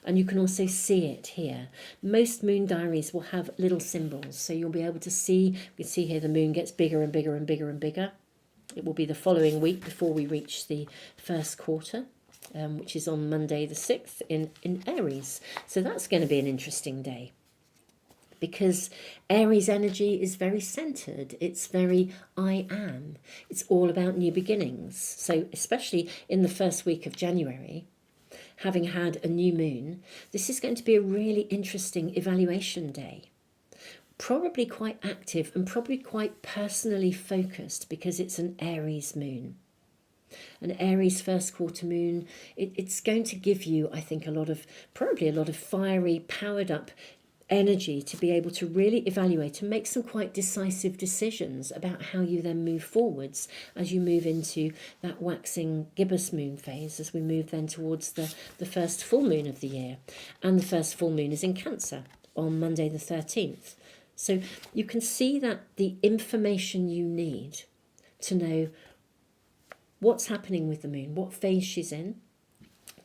And you can also see it here. Most moon diaries will have little symbols. So you'll be able to see, you can see here the moon gets bigger and bigger and bigger and bigger. It will be the following week before we reach the first quarter, which is on Monday the 6th in Aries. So that's going to be an interesting day, because Aries energy is very centered. It's very I am. It's all about new beginnings. So especially in the first week of January, having had a new moon, this is going to be a really interesting evaluation day. Probably quite active and probably quite personally focused, because it's an Aries moon. An Aries first quarter moon, it's going to give you, I think, probably a lot of fiery, powered up energy to be able to really evaluate and make some quite decisive decisions about how you then move forwards as you move into that waxing gibbous moon phase, as we move then towards the first full moon of the year. And the first full moon is in Cancer on Monday the 13th. So you can see that the information you need to know what's happening with the moon, what phase she's in,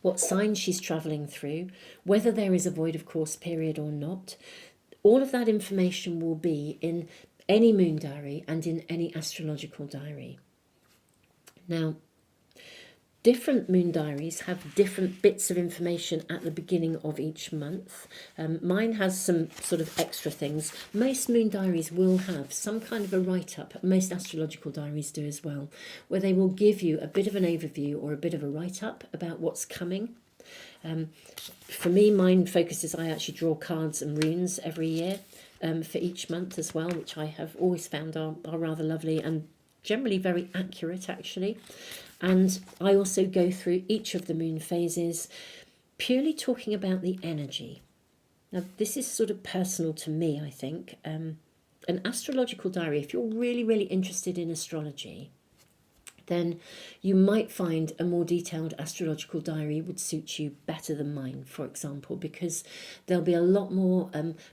what sign she's travelling through, whether there is a void of course period or not. All of that information will be in any moon diary and in any astrological diary. Now, different moon diaries have different bits of information at the beginning of each month. Mine has some sort of extra things. Most moon diaries will have some kind of a write-up. Most astrological diaries do as well, where they will give you a bit of an overview or a bit of a write-up about what's coming. For me, mine focuses, I actually draw cards and runes every year for each month as well, which I have always found are rather lovely and generally very accurate actually. And I also go through each of the moon phases, purely talking about the energy. Now, this is sort of personal to me, I think. An astrological diary, if you're really, really interested in astrology, then you might find a more detailed astrological diary would suit you better than mine, for example, because there'll be a lot more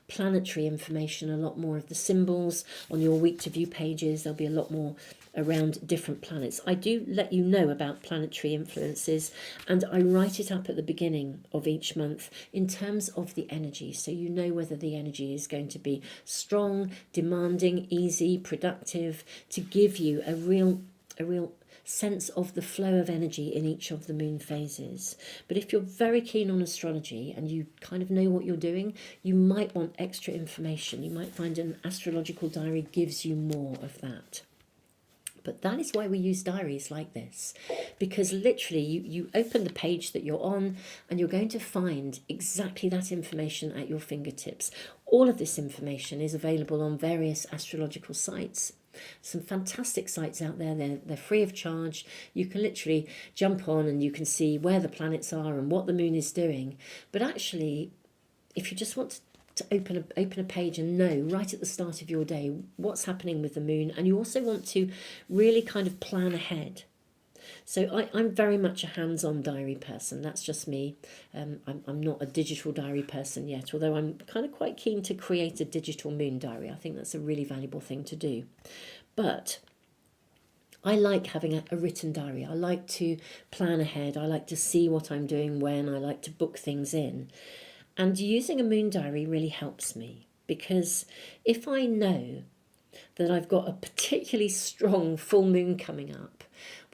planetary information, a lot more of the symbols on your week to view pages. There'll be a lot more around different planets. I do let you know about planetary influences, and I write it up at the beginning of each month in terms of the energy, so you know whether the energy is going to be strong, demanding, easy, productive, to give you a real sense of the flow of energy in each of the moon phases. But if you're very keen on astrology and you kind of know what you're doing, you might want extra information. You might find an astrological diary gives you more of that. But that is why we use diaries like this, because literally you open the page that you're on and you're going to find exactly that information at your fingertips. All of this information is available on various astrological sites. Some fantastic sites out there. They're free of charge. You can literally jump on and you can see where the planets are and what the moon is doing. But actually, if you just want to open a page and know right at the start of your day what's happening with the moon, and you also want to really kind of plan ahead. So I'm very much a hands-on diary person. That's just me. I'm not a digital diary person yet, although I'm kind of quite keen to create a digital moon diary. I think that's a really valuable thing to do. But I like having a written diary. I like to plan ahead. I like to see what I'm doing when. I like to book things in. And using a moon diary really helps me, because if I know that I've got a particularly strong full moon coming up,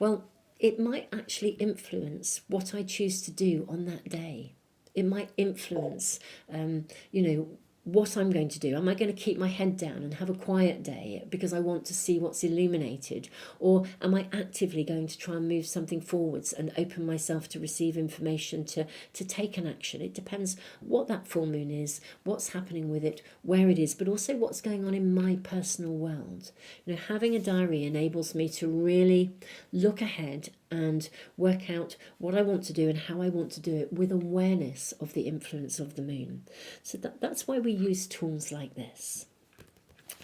well, it might actually influence what I choose to do on that day. It might influence, you know, what I'm going to do. Am I going to keep my head down and have a quiet day because I want to see what's illuminated? Or am I actively going to try and move something forwards and open myself to receive information, to take an action? It depends what that full moon is, what's happening with it, where it is, but also what's going on in my personal world. You know, having a diary enables me to really look ahead and work out what I want to do and how I want to do it with awareness of the influence of the moon. So that's why we use tools like this.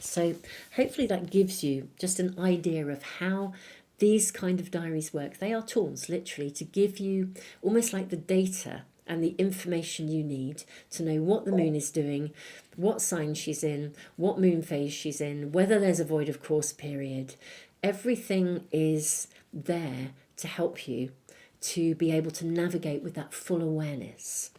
So hopefully that gives you just an idea of how these kind of diaries work. They are tools, literally, to give you almost like the data and the information you need to know what the moon is doing, what sign she's in, what moon phase she's in, whether there's a void of course period. Everything is there to help you to be able to navigate with that full awareness.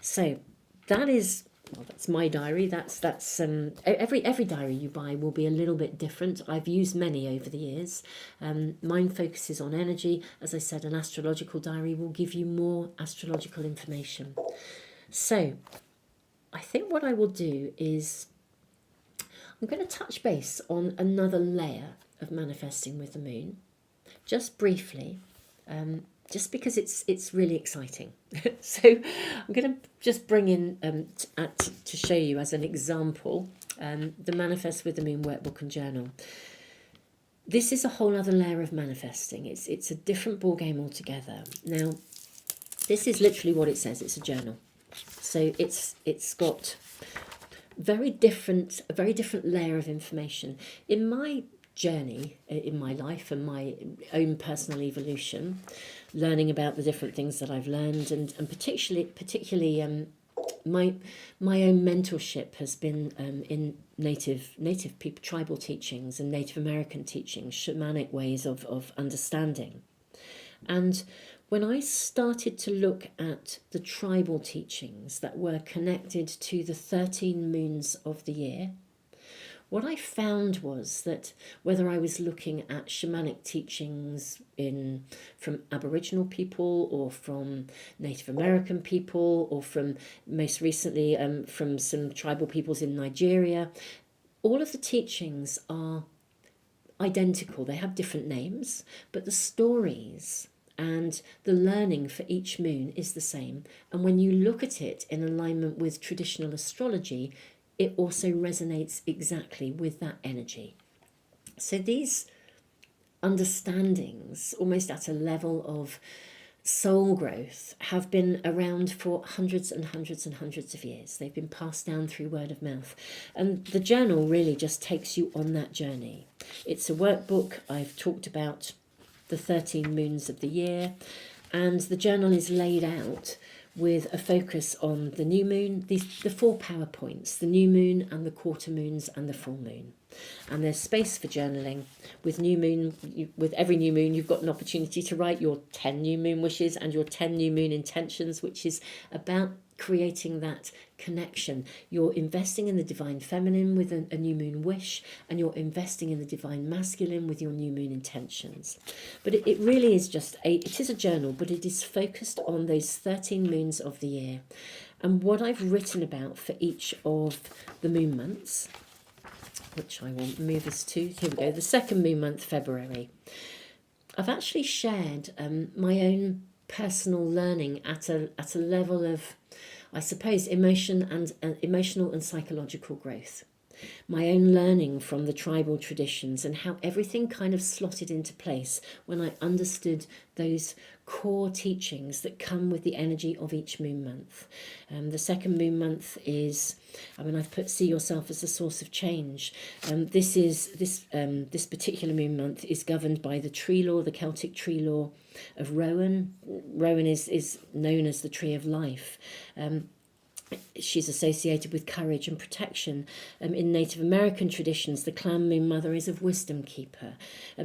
So that is, well, that's my diary. That's every diary you buy will be a little bit different. I've used many over the years. Mine focuses on energy. As I said, an astrological diary will give you more astrological information. So I think what I will do is I'm going to touch base on another layer of manifesting with the moon, just briefly, just because it's really exciting. So I'm going to just bring in to show you as an example the Manifest with the Moon workbook and journal. This is a whole other layer of manifesting. It's a different ball game altogether. Now, this is literally what it says. It's a journal, so it's got a very different layer of information. In my journey in my life and my own personal evolution, learning about the different things that I've learned, and particularly my own mentorship has been in native people, tribal teachings and Native American teachings, shamanic ways of understanding. And when I started to look at the tribal teachings that were connected to the 13 moons of the year, what I found was that whether I was looking at shamanic teachings from Aboriginal people, or from Native American people, or from most recently from some tribal peoples in Nigeria, all of the teachings are identical. They have different names, but the stories and the learning for each moon is the same. And when you look at it in alignment with traditional astrology, it also resonates exactly with that energy. So these understandings, almost at a level of soul growth, have been around for hundreds and hundreds and hundreds of years. They've been passed down through word of mouth. And the journal really just takes you on that journey. It's a workbook. I've talked about the 13 moons of the year, and the journal is laid out with a focus on the new moon, the 4 power points, the new moon and the quarter moons and the full moon. And there's space for journaling. With new moon, with every new moon, you've got an opportunity to write your 10 new moon wishes and your 10 new moon intentions, which is about creating that connection. You're investing in the divine feminine with a new moon wish, and you're investing in the divine masculine with your new moon intentions. But it really is just it is a journal, but it is focused on those 13 moons of the year. And what I've written about for each of the moon months, which I will move us to, here we go, the second moon month, February. I've actually shared my own personal learning at a level of, I suppose, emotional and psychological growth. My own learning from the tribal traditions, and how everything kind of slotted into place when I understood those core teachings that come with the energy of each moon month. The second moon month is, I've put see yourself as a source of change. This particular moon month is governed by the tree law, the Celtic tree law of Rowan. Rowan is known as the tree of life. She's associated with courage and protection. In Native American traditions, the clan moon mother is a wisdom keeper.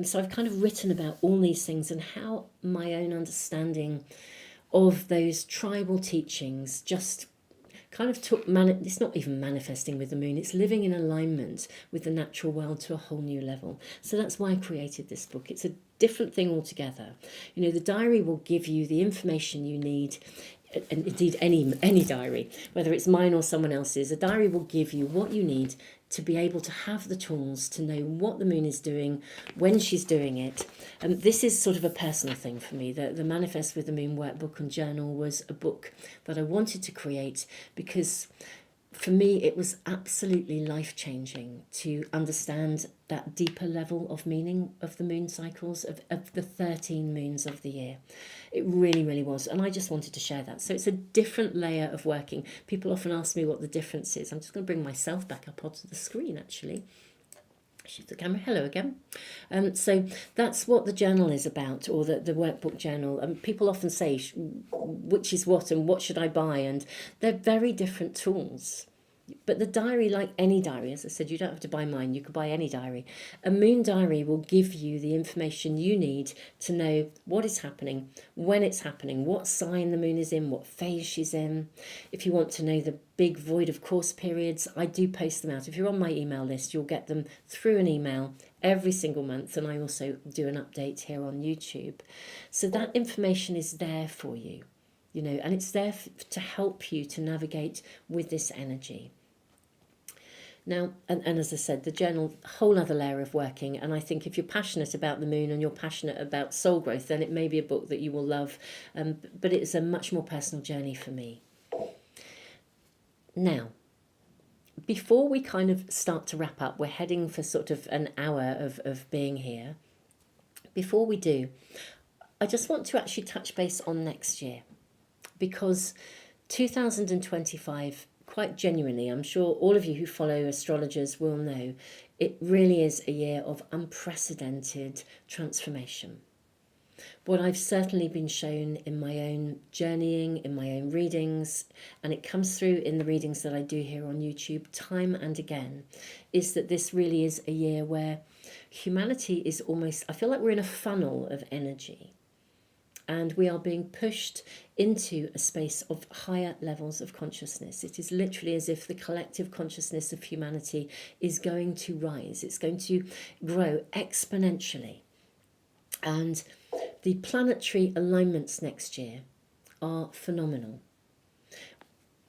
So I've kind of written about all these things and how my own understanding of those tribal teachings just kind of it's not even manifesting with the moon, it's living in alignment with the natural world to a whole new level. So that's why I created this book. It's a different thing altogether. The diary will give you the information you need, and indeed any diary, whether it's mine or someone else's. A diary will give you what you need to be able to have the tools to know what the moon is doing, when she's doing it. This is sort of a personal thing for me. The Manifest with the Moon workbook and journal was a book that I wanted to create because for me it was absolutely life-changing to understand that deeper level of meaning of the moon cycles, of the 13 moons of the year. It really, really was. And I just wanted to share that. So it's a different layer of working. People often ask me what the difference is. I'm just going to bring myself back up onto the screen, actually. Shift the camera. Hello again. So that's what the journal is about, or the workbook journal. And people often say, which is what and what should I buy? And they're very different tools. But the diary, like any diary, as I said, you don't have to buy mine, you could buy any diary. A moon diary will give you the information you need to know what is happening, when it's happening, what sign the moon is in, what phase she's in. If you want to know the big void of course periods, I do post them out. If you're on my email list, you'll get them through an email every single month, and I also do an update here on YouTube. So that information is there for you, and it's there to help you to navigate with this energy. Now, and as I said, the journal, whole other layer of working. And I think if you're passionate about the moon and you're passionate about soul growth, then it may be a book that you will love. But it's a much more personal journey for me. Now, before we kind of start to wrap up, we're heading for sort of an hour of being here. Before we do, I just want to actually touch base on next year, because 2025, quite genuinely, I'm sure all of you who follow astrologers will know, it really is a year of unprecedented transformation. What I've certainly been shown in my own journeying, in my own readings, and it comes through in the readings that I do here on YouTube time and again, is that this really is a year where humanity is almost, I feel like we're in a funnel of energy. And we are being pushed into a space of higher levels of consciousness. It is literally as if the collective consciousness of humanity is going to rise. It's going to grow exponentially. And the planetary alignments next year are phenomenal.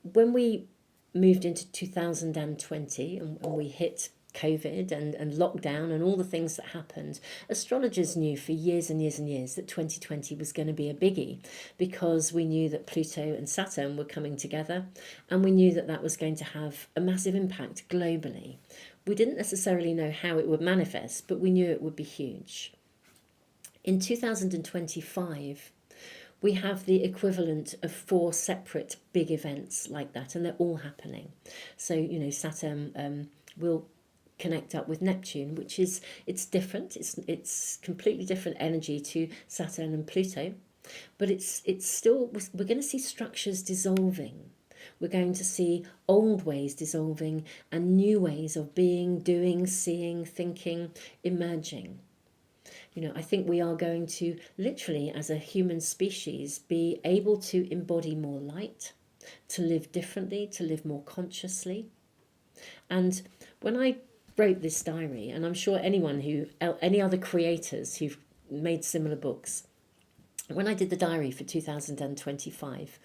When we moved into 2020 and we hit COVID and lockdown and all the things that happened, astrologers knew for years and years and years that 2020 was going to be a biggie, because we knew that Pluto and Saturn were coming together, and we knew that that was going to have a massive impact globally. We didn't necessarily know how it would manifest, but we knew it would be huge. In 2025, we have the equivalent of 4 separate big events like that, and they're all happening. So, Saturn will connect up with Neptune, which is, it's different. It's completely different energy to Saturn and Pluto, but it's still, we're going to see structures dissolving. We're going to see old ways dissolving and new ways of being, doing, seeing, thinking, emerging. I think we are going to literally, as a human species, be able to embody more light, to live differently, to live more consciously. And when I wrote this diary, and I'm sure any other creators who've made similar books, when I did the diary for 2025,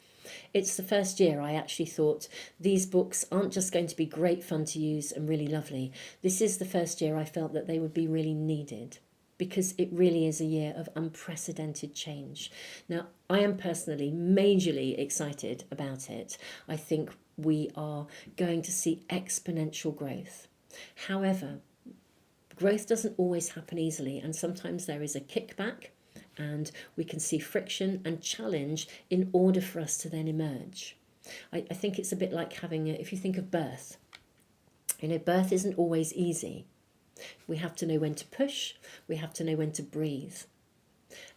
it's the first year I actually thought these books aren't just going to be great fun to use and really lovely. This is the first year I felt that they would be really needed, because it really is a year of unprecedented change. Now, I am personally majorly excited about it. I think we are going to see exponential growth. However, growth doesn't always happen easily, and sometimes there is a kickback, and we can see friction and challenge in order for us to then emerge. I think it's a bit like if you think of birth, birth isn't always easy. We have to know when to push, we have to know when to breathe.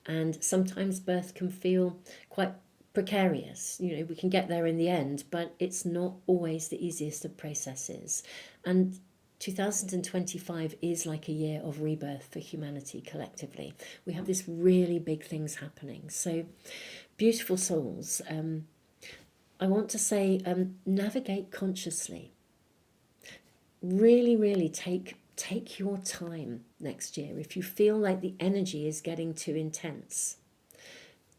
And sometimes birth can feel quite precarious. You know, we can get there in the end, but it's not always the easiest of processes. And 2025 is like a year of rebirth for humanity collectively. We have this really big things happening. So, beautiful souls, I want to say, navigate consciously. Really, really take your time next year. If you feel like the energy is getting too intense,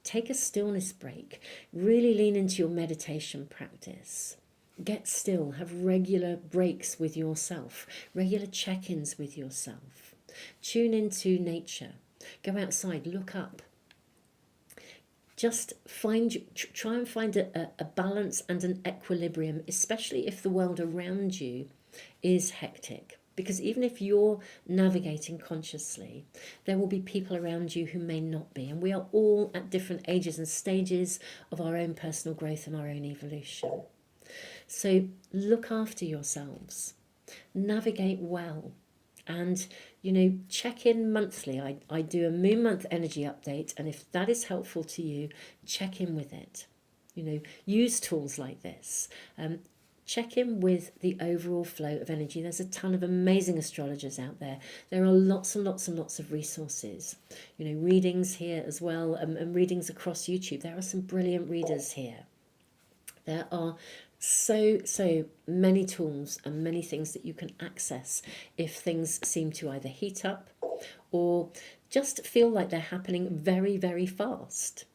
take a stillness break. Really lean into your meditation practice. Get still, have regular breaks with yourself, regular check-ins with yourself. Tune into nature. Go outside, look up. Just try and find a balance and an equilibrium, especially if the world around you is hectic. Because even if you're navigating consciously, there will be people around you who may not be. And we are all at different ages and stages of our own personal growth and our own evolution. So look after yourselves, navigate well, and, you know, check in monthly. I do a moon month energy update, and if that is helpful to you, check in with it. You know, use tools like this. Check in with the overall flow of energy. There's a ton of amazing astrologers out there. There are lots and lots and lots of resources. You know, readings here as well, and readings across YouTube. There are some brilliant readers here. There are so many tools and many things that you can access if things seem to either heat up or just feel like they're happening very, very fast.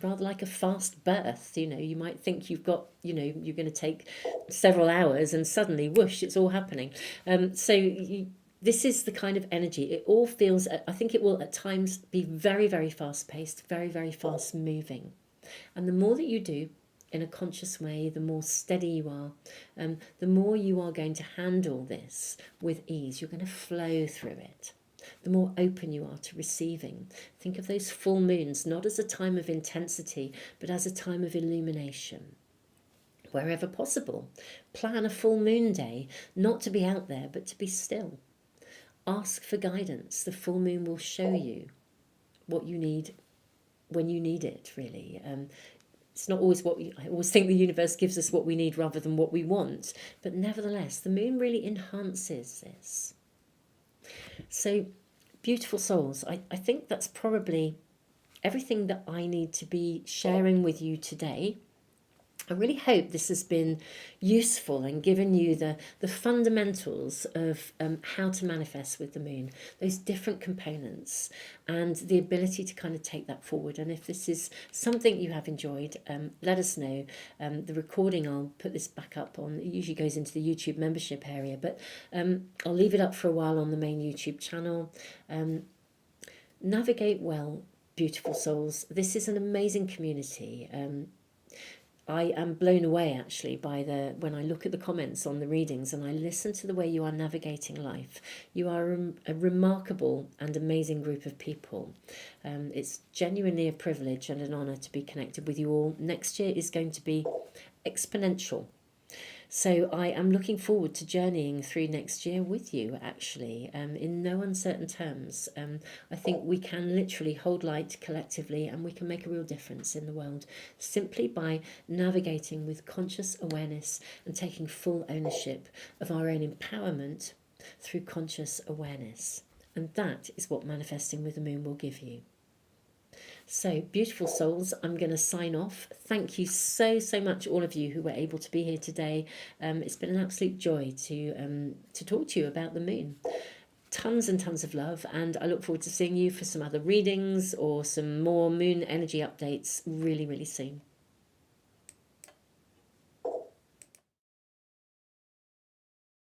Rather like a fast birth. You know, you might think you've got, you know, you're going to take several hours and suddenly whoosh, it's all happening. This is the kind of energy. It all feels, I think it will at times be very, very fast paced, very, very fast moving. And the more that you do in a conscious way, the more steady you are, the more you are going to handle this with ease. You're going to flow through it. The more open you are to receiving. Think of those full moons not as a time of intensity, but as a time of illumination. Wherever possible, plan a full moon day, not to be out there, but to be still. Ask for guidance. The full moon will show you what you need when you need it, really. It's not always I always think the universe gives us what we need rather than what we want. But nevertheless, the moon really enhances this. So, beautiful souls, I think that's probably everything that I need to be sharing with you today. I really hope this has been useful and given you the fundamentals of how to manifest with the moon, those different components, and the ability to kind of take that forward. And if this is something you have enjoyed, let us know. The recording, I'll put this back up on, it usually goes into the YouTube membership area, but I'll leave it up for a while on the main YouTube channel. Navigate well, beautiful souls. This is an amazing community. I am blown away actually by when I look at the comments on the readings and I listen to the way you are navigating life. You are a remarkable and amazing group of people. It's genuinely a privilege and an honour to be connected with you all. Next year is going to be exponential. So I am looking forward to journeying through next year with you, actually, in no uncertain terms. I think we can literally hold light collectively and we can make a real difference in the world simply by navigating with conscious awareness and taking full ownership of our own empowerment through conscious awareness. And that is what manifesting with the moon will give you. So, beautiful souls, I'm going to sign off. Thank you so much, all of you who were able to be here today. It's been an absolute joy to talk to you about the moon. Tons and tons of love, and I look forward to seeing you for some other readings or some more moon energy updates really, really soon.